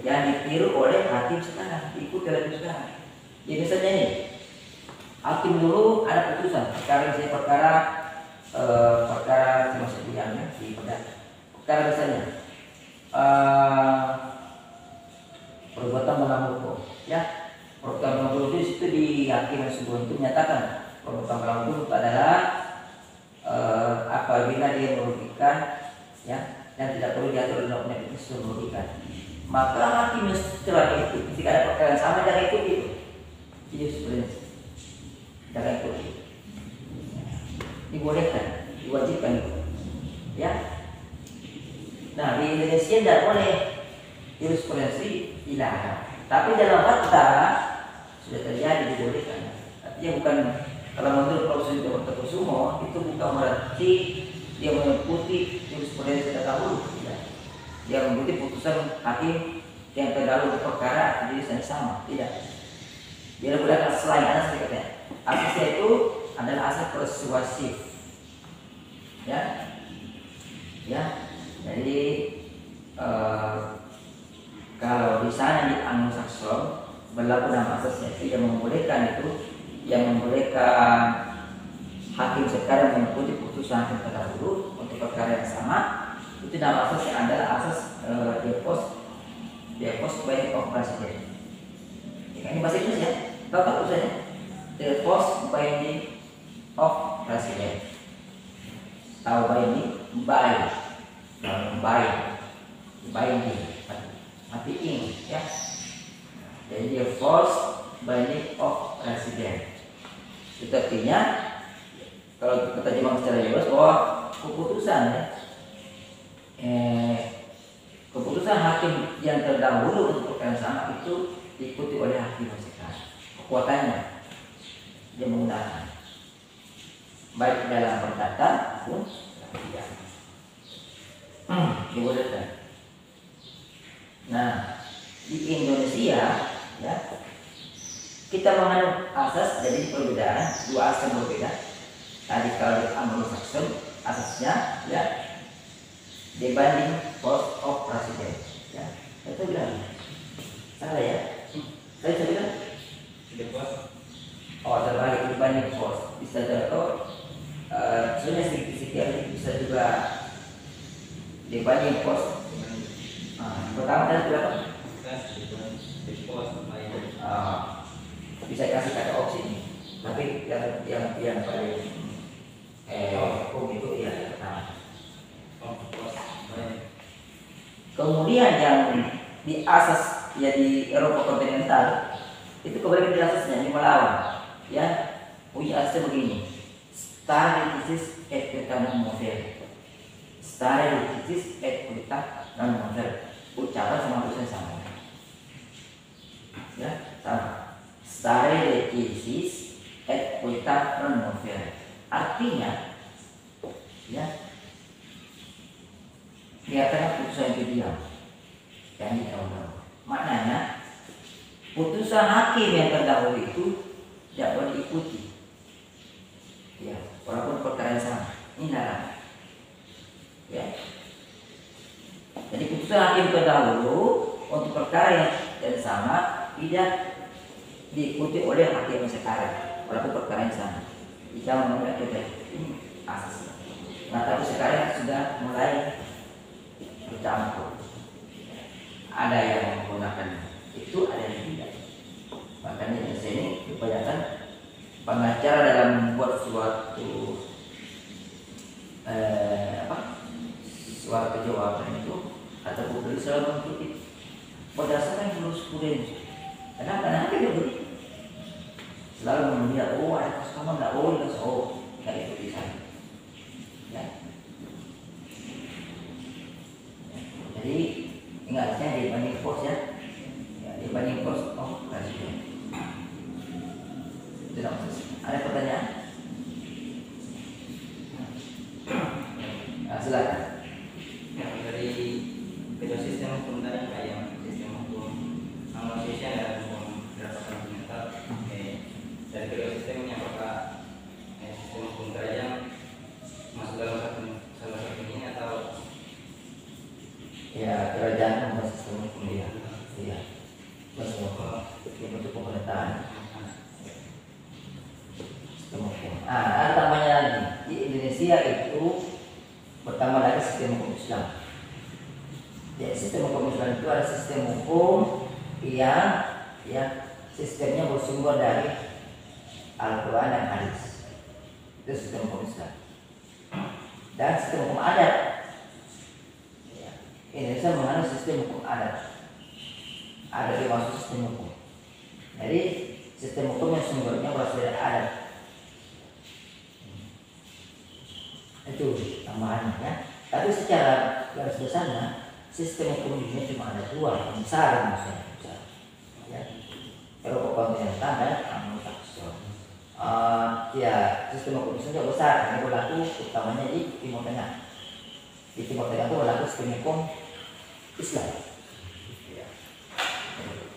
yang ditiru oleh hakim sekarang, diikuti oleh hakim sekarang. Ya misalnya ini, hakim dulu ada putusan perkara misalnya perkara termasuk yang di perkara misalnya perbuatan melawan hukum, ya perbuatan melawan hukum itu di hakim yang sebelum itu menyatakan perbuatan melawan hukum adalah apabila dia merugikan, ya, dan tidak perlu diatur dalam undang-undang itu merugikan, maka hakim setelah itu ketika ada perkara yang sama jangan ikut itu jurisprudensi, jangan ikut itu, dibolehkan, diwajibkan itu, ya. Nah di Indonesia tidak boleh jurisprudensi, tidak ada, tapi dalam fakta sudah terjadi dibolehkan. Artinya bukan, kalau menurut Profesor Dr. Kusumo itu bukan berarti dia mengikuti jurisprudensi terdahulu, tidak. Dia mengikuti putusan hakim yang terdahulu perkara jadi sama, tidak. Dia menggunakan selain asas katanya. Asasnya itu adalah asas persuasif, ya, ya. Jadi kalau di sana di Anglo-Saxon berlaku dalam asasnya itu yang membolehkan hakim sekarang mengikuti putusan hakim terdahulu untuk perkara yang sama, itu dalam asasnya adalah asas Depos by of President. Ini bahasa Inggris ya, tahu tak usahanya? Depos by of President. Tahu by tapi ini ya. Jadi dia force binding of President. Itu artinya kalau kita terjemahkan secara bebas bahwa keputusan keputusan hakim yang terdahulu untuk perkara sama itu diikuti oleh hakim yang sekarang. Kekuatannya dia menggunakan baik dalam perdata maupun pidana. Dibolehkan. Nah di Indonesia ya kita menganut asas, jadi perbedaan dua asas yang berbeda. Tadi kalau di Anglo-Saxon asasnya ya dibanding force of President, ya itu bilang salah ya, saya bilang terbalik dibanding force bisa jatuh sebenarnya sedikit bisa juga dibanding force. Pertama tadi berapa? Bisa kasih kata opsi ini, tapi yang paling hukum itu ya pertama. Kemudian yang di asas ya di Eropa kontinental itu kebalikan dari asasnya, ini melawan ya. Punya asasnya begini, stare decisis et quotanam mover, stare decisis et quotanam mover, ucapan sama tulisan sama ya, sama. Stare decisis et quotanam mover artinya ya kelihatannya putusan itu diam yang ditahu. Maknanya putusan hakim yang terdahulu itu tidak boleh diikuti, ya walaupun perkara yang sama. Ini larang, ya. Jadi putusan hakim terdahulu untuk perkara yang sama tidak diikuti oleh hakim yang sekarang walaupun perkara yang sama. Jika menolak ini asas. Nah tapi sekarang sudah mulai bercampur. Ada yang menggunakan itu, ada yang tidak. Makanya di sini kebanyakan pengacara dalam membuat suatu jawaban itu atau publik selalu mengikuti berdasarkan jurisprudensi. Kenapa dia begitu? Selalu melihat ada kasus kamu nggak boleh nggak ikuti saya. Ya. Jadi ingatnya dibanding pos ya, dibanding pos Presiden. Tidak maksud. Ada pertanyaan? Nah, silakan. Dari kedua sistem hukum tadi yang sistem hukum Anglo-Saxon dan hukum Eropa kontinental, dari kedua sistem ini apakah sistem hukum kerajaan masuk dalam salah satu ini atau Ya kerajaan sistem hukum dia. Iya. Sistem bentuk pemerintahan. Sistem hukum. Ada tambahnya lagi di Indonesia itu pertama lagi sistem hukum Islam. Ya, sistem hukum Islam itu ada sistem hukum yang sistemnya bersumber dari Al-Quran dan Hadis. Itu sistem hukum Islam. Dan sistem hukum adat. Ya, Indonesia menganut sistem hukum adat. Ada dimaksud sistem hukum. Jadi sistem hukum yang sumbernya berasal dari adat. Itu tambahannya ya. Tapi secara garis besarnya sistem hukum di dunia cuma ada dua yang besar maksudnya. Ya. Eropa kontinental dan Anglo-Saxon. Ya, sistem hukum itu juga besar yang berlaku utamanya di Timur Tengah. Di Timur Tengah itu berlaku sistem hukum Islam.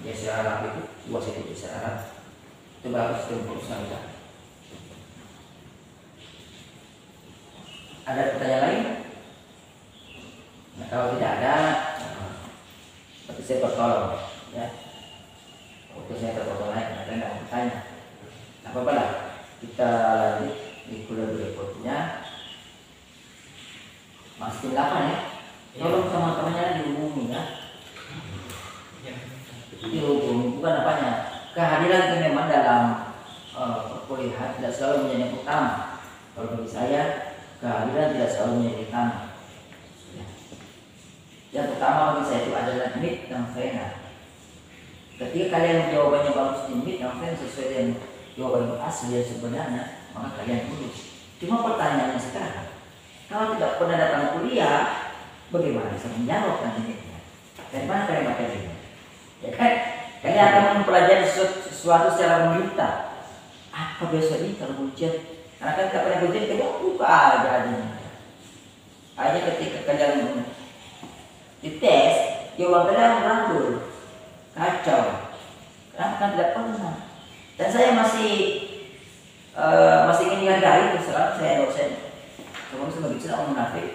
Ya, secara Arab itu dua sisi secara Arab itu berlaku sistem hukum Islam. Ada pertanyaan lain? Nah, kalau tidak ada, berarti saya bertolong ya. Untuk saya bertolong lain, ada yang mau bertanya. Nah, apa-apa lah, kita lanjut di kuliah berikutnya. Masih 8 ya. Tolong sama temannya dihubungi ya. Dihubungi bukan apanya. Kehadiran itu memang dalam perkuliahan tidak selalu menjadi yang utama. Kalau bagi saya, kehadiran tidak selalu menjadi utama. Yang pertama bagi saya itu adalah mid dan final. Ketika kalian jawabannya bagus di mid dan final sesuai dengan jawaban asli yang sebenarnya, maka kalian lulus. Cuma pertanyaannya sekarang, kalau tidak pernah datang kuliah, bagaimana bisa menjawab nantinya? Dari mana kalian materinya? Ya kan? Kalian akan mempelajari sesuatu secara menggita. Apa besok ini kalau ujian? Karena kan tidak pernah ujian, kita buka aja adanya. Hanya ketika kalian dites, jawaban kalian merangkul, kacau. Karena kan tidak pernah. Dan saya masih ingin menghargai kesalahan saya dosen. Kamu sebagai orang munafik.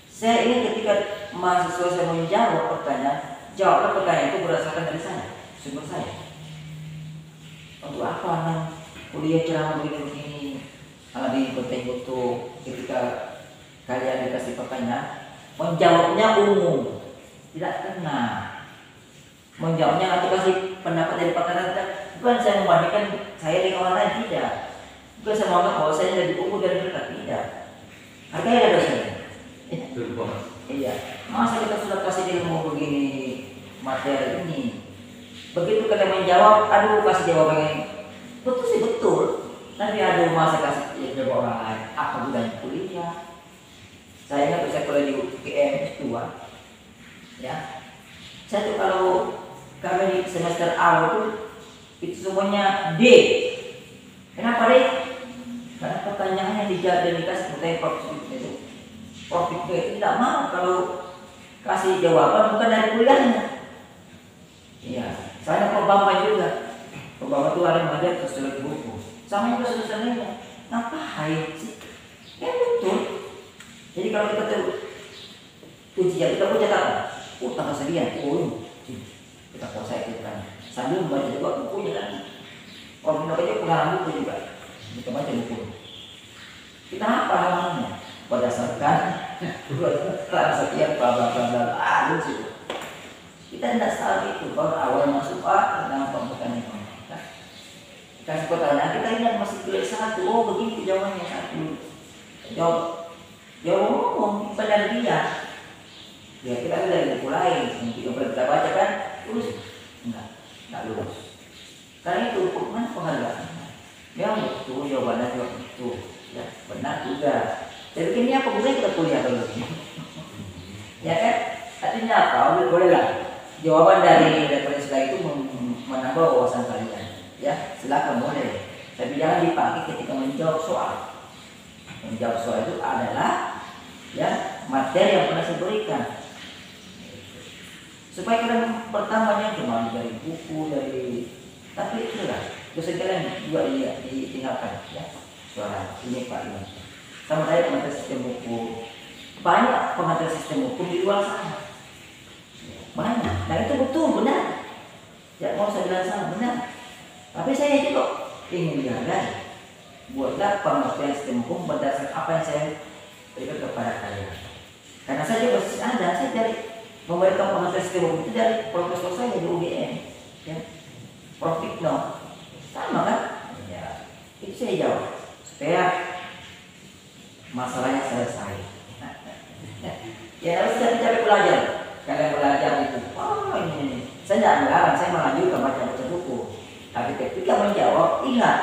Saya ingin ketika mahasiswa saya menjawab pertanyaan, jawablah pertanyaan itu berdasarkan dari saya, sumber saya. Untuk apa nang kuliah ceramah begini-begini? Kalau di betul ketika kalian dikasih pertanyaan, menjawabnya umum, tidak kena. Menjawabnya nanti kasih pendapat dari pakar kita. Bukan saya membandingkan saya dengan orang lain, tidak. Bukan saya menganggap bahwa saya lebih unggul dari mereka, tidak. Harganya dosennya. Iya. Masa kita sudah kasih ilmu begini materi ini, begitu kalian menjawab, aduh kasih jawaban yang betul sih betul. Nanti aduh masa kasih jawab orang lain. Apa gunanya kuliah? Saya ingat saya kuliah di UGM S2. Ya. Saya tuh kalau kami di semester awal tuh itu semuanya D. Kenapa D? Karena pertanyaan yang dikasih pertanyaan Prof itu tidak mau kalau kasih jawaban bukan dari kuliahnya. Iya, saya Prof Bambang juga. Prof Bambang itu hari mengajar terus lagi buku. Sama juga selesainya. Ngapain sih? Ya betul. Jadi kalau kita tuh ujian kita punya catatan. Tanggal sekian. Kita kuasai itu kan. Sambil membaca juga bukunya kan. Kalau kita baca pengarang buku juga. Kita baca buku. Kita apa halamannya? Berdasarkan kelas sekian bla situ. Kita tidak salah itu. Baru awal masuk tentang pembukaan itu. Kasih pertanyaan kita ingat masih pilih satu. Oh begitu jawabannya satu. Jawab ngomong benar dia. Ya kita dari buku lain. Yang kita baca kan lulus. Enggak lulus. Karena itu mana penghargaan. Memang betul jawabannya juga betul. Ya benar juga. Jadi ini apa gunanya kita kuliah dulu? Ya kan? Artinya apa? Bolehlah. Jawaban dari referensi itu menambah wawasan kalian. Ya, silakan boleh. Tapi jangan dipakai ketika menjawab soal. Menjawab soal itu adalah ya materi yang pernah saya berikan. Supaya kalian pertamanya cuma dari buku tapi itulah dosen kalian juga ditinggalkan ya. Soal ini Pak ini. Sama saya pengajar sistem hukum. Banyak pengajar sistem hukum di luar sana. Banyak. Nah itu betul benar. ingin dihargai, buatlah pengertian sistem hukum berdasarkan apa yang saya berikan kepada kalian. Karena saja basis Anda, saya dari memberikan pengertian sistem hukum itu dari profesor saya di UGM, ya. Prof. Tikno, sama kan? Ya, itu saya jawab supaya masalahnya selesai. Ya harus capek-capek belajar. Kalian belajar itu, oh ini. Saya tidak melarang, saya melanjutkan baca-baca buku. Tapi ketika menjawab, ingat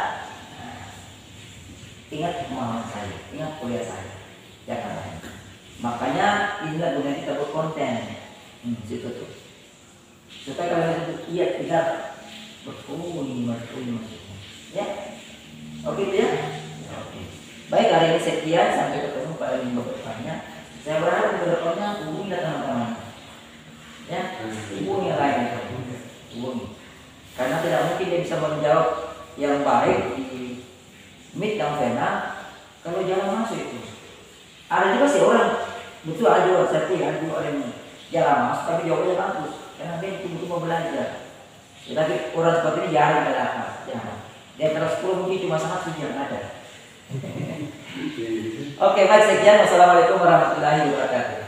pemahaman saya, ingat kuliah saya. Jangan lain. Makanya inilah gunanya kita berkonten. Situ tuh. Supaya kalian itu iya tidak ini maksudnya. Ya, oke itu ya. Oke. Baik, hari ini sekian, sampai ketemu pada minggu berikutnya. Saya berharap minggu depannya hubungi teman-teman. Ya, hubungi yang lain. Hubungi. Karena tidak mungkin dia bisa menjawab yang baik di Meet dan Vena kalau jalan masuk itu. Ada juga sih orang betul ada orang seperti ada orang yang jalan masuk tapi jawabnya bagus karena dia betul-betul mau belajar. Ya, tapi orang seperti ini jarang ada. Jarang. Di antara 10 mungkin cuma 1 yang ada. Oke, baik sekian. Wassalamualaikum warahmatullahi wabarakatuh.